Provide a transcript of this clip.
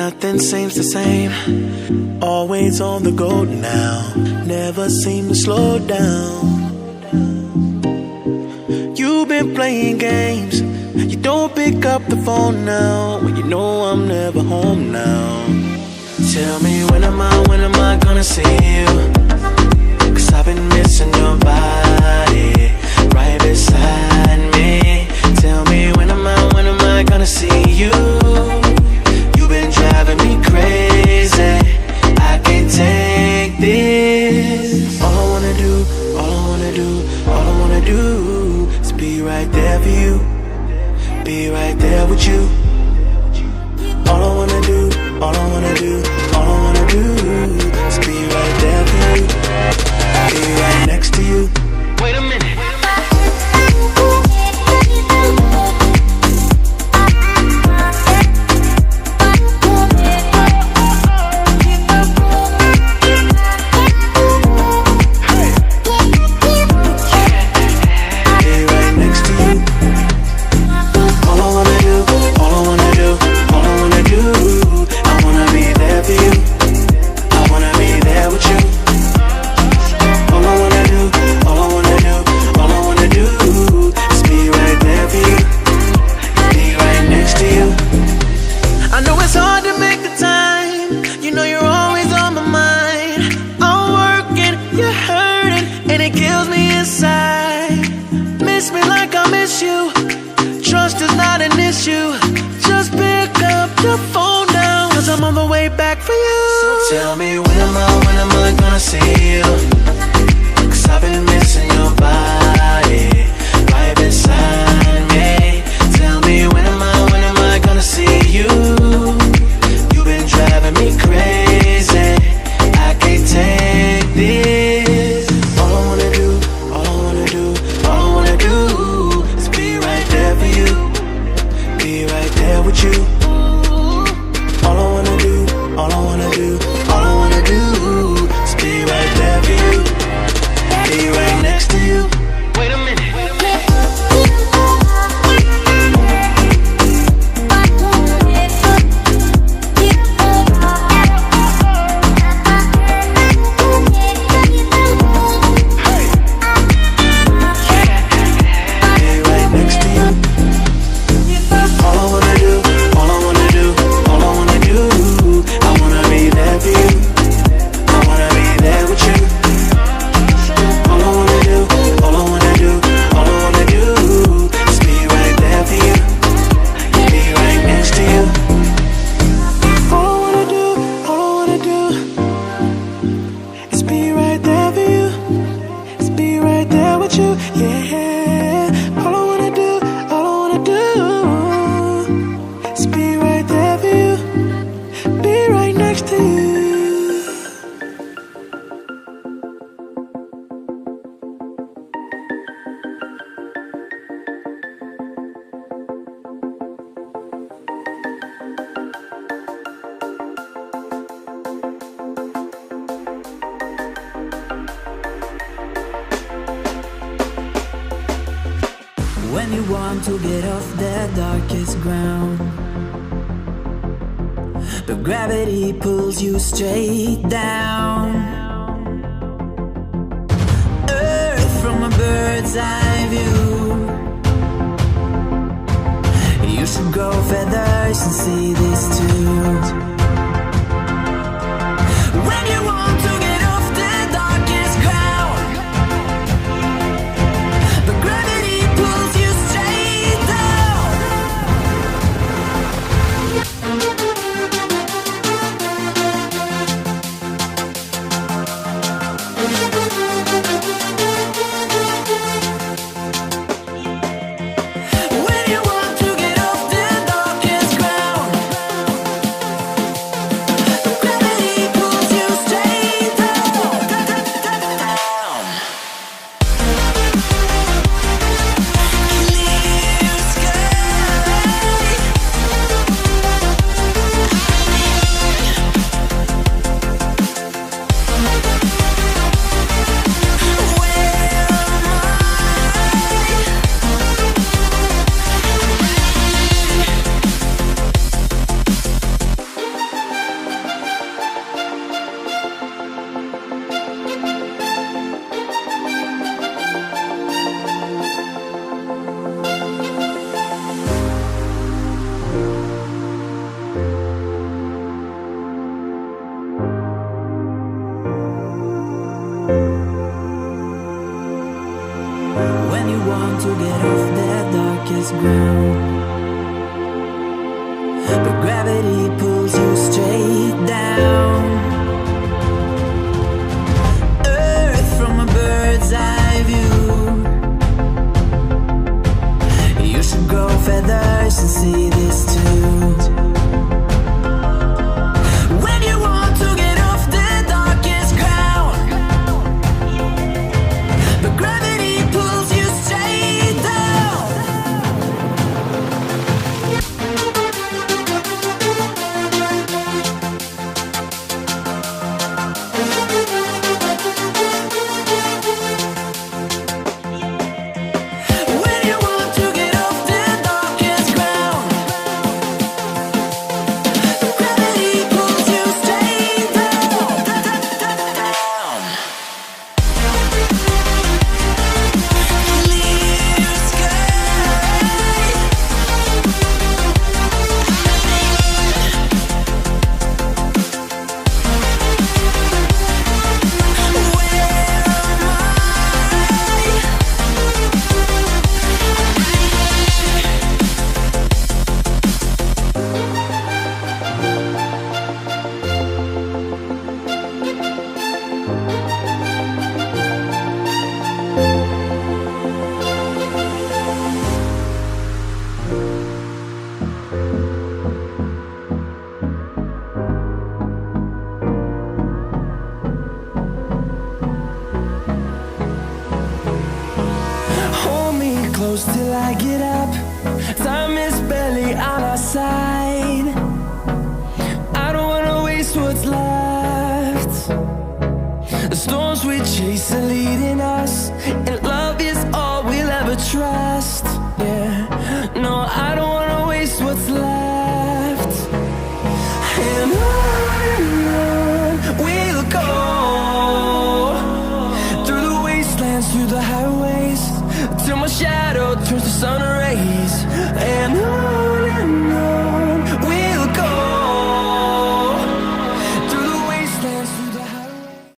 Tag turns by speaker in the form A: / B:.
A: nothing seems the same. Always on the go now, never seem to slow down. You've been playing games, you don't pick up the phone now, when you know I'm never home now. Tell me when am I gonna see you? 'Cause I've been missing your body right beside me. Tell me when am I gonna see you? You've been driving me crazy, I can't take this. All I wanna do is be right there for you, be right there with you. All I wanna do is be right there for you, be right next to you. Wait a minute. Tell me when am I gonna see you? 'Cause I've been missing your body right beside me. Tell me when am I gonna see you? You've been driving me crazy, I can't take this. All I wanna do is be right there for you, be right there with you. All I wanna do is be right there for you, be right next to you. Wait a minute.
B: When you want to get off the darkest ground, but gravity pulls you straight down. Earth from a bird's eye view. You should grow feathers and see this too. When you want to get off the darkest ground, but gravity pulls you straight down. When you want to get off the darkest ground, get off their darkest ground. But gravity pulls you straight down. Earth from a bird's eye view. You should grow feathers and see this too. When you want to get off the darkest ground, but gravity pulls you straight down. When you want to get off the darkest ground, gravity pulls you straight down. Clear sky. Hold me close till I get up. Time is barely on our side. I don't wanna waste what's left. The storms we chase are leading us, and love is all we'll ever trust. Yeah, no, I don't wanna waste what's left. And on we'll go, through the wastelands, through the highways, till my shadow turns to sun rays.